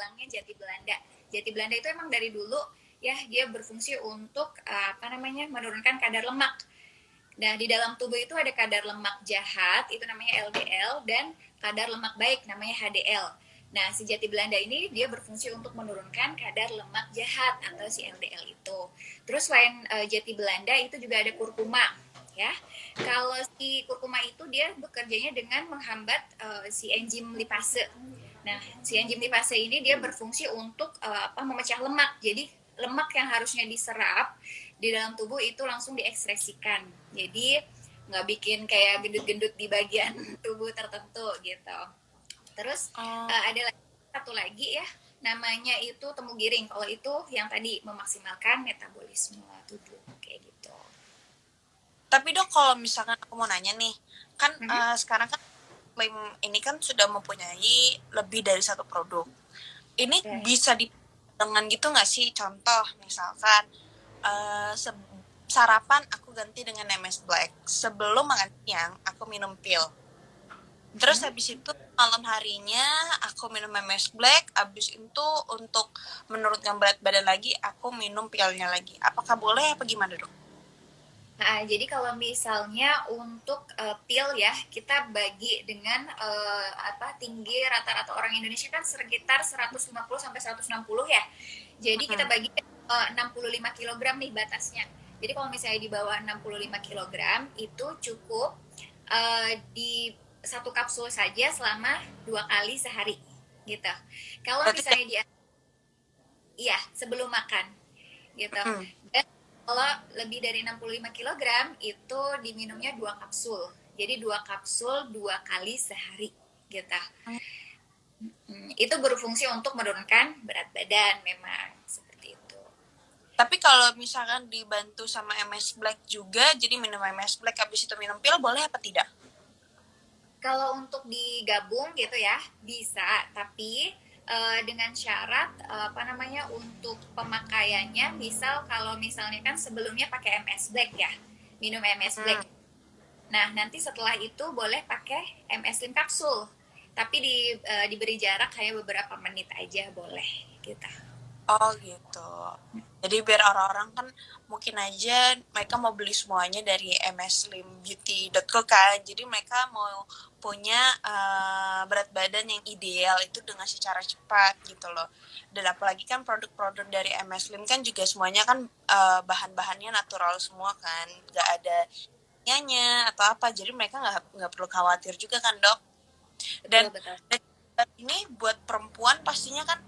bilangnya jati Belanda. Jati Belanda itu emang dari dulu ya dia berfungsi untuk menurunkan kadar lemak. Nah, di dalam tubuh itu ada kadar lemak jahat, itu namanya LDL, dan kadar lemak baik, namanya HDL. Nah, si jati Belanda ini dia berfungsi untuk menurunkan kadar lemak jahat atau si LDL itu. Terus selain jati Belanda itu juga ada kurkuma, ya. Kalau si kurkuma itu dia bekerjanya dengan menghambat si enzim lipase. Nah, si enzim lipase ini dia berfungsi untuk memecah lemak. Jadi lemak yang harusnya diserap di dalam tubuh itu langsung diekspresikan. Jadi nggak bikin kayak gendut-gendut di bagian tubuh tertentu gitu. Terus ada satu lagi ya, namanya itu temu giring. Kalau itu yang tadi memaksimalkan metabolisme tubuh kayak gitu. Tapi Dok, kalau misalkan aku mau nanya nih, kan sekarang kan Slim ini kan sudah mempunyai lebih dari satu produk. Ini bisa dengan gitu nggak sih? Contoh misalkan sarapan aku ganti dengan MS Black. Sebelum makan siang aku minum pil. Terus habis itu malam harinya aku minum MS Black. Habis itu untuk menurunkan berat badan lagi aku minum pilnya lagi. Apakah boleh apa gimana Dok? Nah, jadi kalau misalnya untuk pil ya, kita bagi dengan tinggi rata-rata orang Indonesia kan sekitar 150 sampai 160 ya. Jadi kita bagi 65 kg nih batasnya. Jadi kalau misalnya di bawah 65 kg itu cukup di satu kapsul saja selama 2 kali sehari gitu. Kalau misalnya dia iya, sebelum makan gitu. Dan kalau lebih dari 65 kg itu diminumnya 2 kapsul. Jadi 2 kapsul 2 kali sehari gitu. Itu berfungsi untuk menurunkan berat badan memang seperti itu. Tapi kalau misalkan dibantu sama MS Black juga, jadi minum MS Black habis itu minum pil boleh apa tidak? Kalau untuk digabung gitu ya bisa, tapi dengan syarat untuk pemakaiannya, misal kalau misalnya kan sebelumnya pakai MS Black ya, minum MS Black. Nah nanti setelah itu boleh pakai MS Slim kapsul, tapi diberi jarak kayak beberapa menit aja boleh gitu. Oh gitu. Jadi biar orang-orang kan mungkin aja mereka mau beli semuanya dari mslimbeauty.co kan. Jadi mereka mau punya berat badan yang ideal itu dengan secara cepat gitu loh. Dan apalagi kan produk-produk dari MS Slim kan juga semuanya kan bahan-bahannya natural semua kan. Gak ada nyanya atau apa. Jadi mereka nggak perlu khawatir juga kan dok. Dan, Betul. dan ini buat perempuan pastinya kan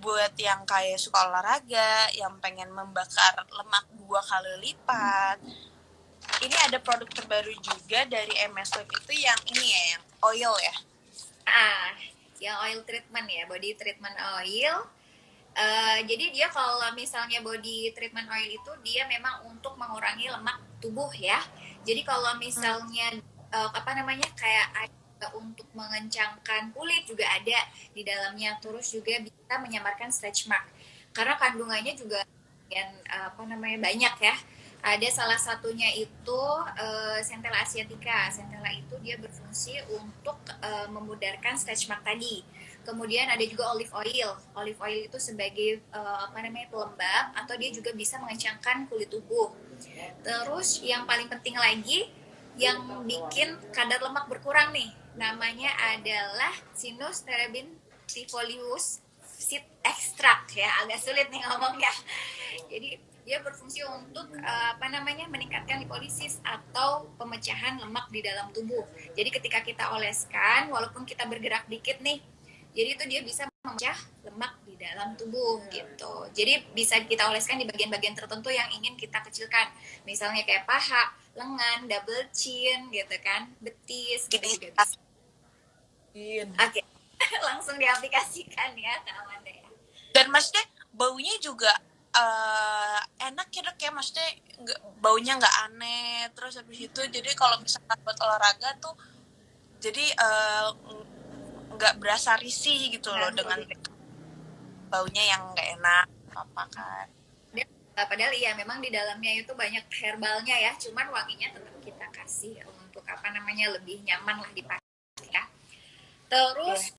buat yang kayak suka olahraga, yang pengen membakar lemak 2 kali lipat. Ini ada produk terbaru juga dari MS Lab itu yang ini ya, yang oil ya. Yang oil treatment ya, body treatment oil. Jadi dia kalau misalnya body treatment oil itu dia memang untuk mengurangi lemak tubuh ya. Jadi kalau misalnya kayak untuk mengencangkan kulit juga ada di dalamnya, terus juga bisa menyamarkan stretch mark karena kandungannya juga banyak ya. Ada salah satunya itu Centella asiatica. Centella itu dia berfungsi untuk memudarkan stretch mark tadi. Kemudian ada juga olive oil. Olive oil itu sebagai pelembab atau dia juga bisa mengencangkan kulit tubuh. Terus yang paling penting lagi yang bikin kadar lemak berkurang nih, namanya adalah Sinus terebin tifolius seed extract ya, agak sulit nih ngomongnya. Jadi dia berfungsi untuk meningkatkan lipolisis atau pemecahan lemak di dalam tubuh. Jadi ketika kita oleskan, walaupun kita bergerak dikit nih, jadi itu dia bisa memecah lemak di dalam tubuh gitu. Jadi bisa kita oleskan di bagian-bagian tertentu yang ingin kita kecilkan. Misalnya kayak paha, lengan, double chin gitu kan, betis gitu juga bisa. Oke. Langsung diaplikasikan ya Kak Amanda ya. Dan maksudnya baunya juga enak ya dok ya, maksudnya baunya nggak aneh. Terus habis itu jadi kalau misalkan buat olahraga tuh jadi nggak berasa risih gitu loh dengan baunya yang nggak enak apa kan. Padahal iya memang di dalamnya itu banyak herbalnya ya, cuman wanginya tetap kita kasih untuk lebih nyaman lah dipakai ya. Terus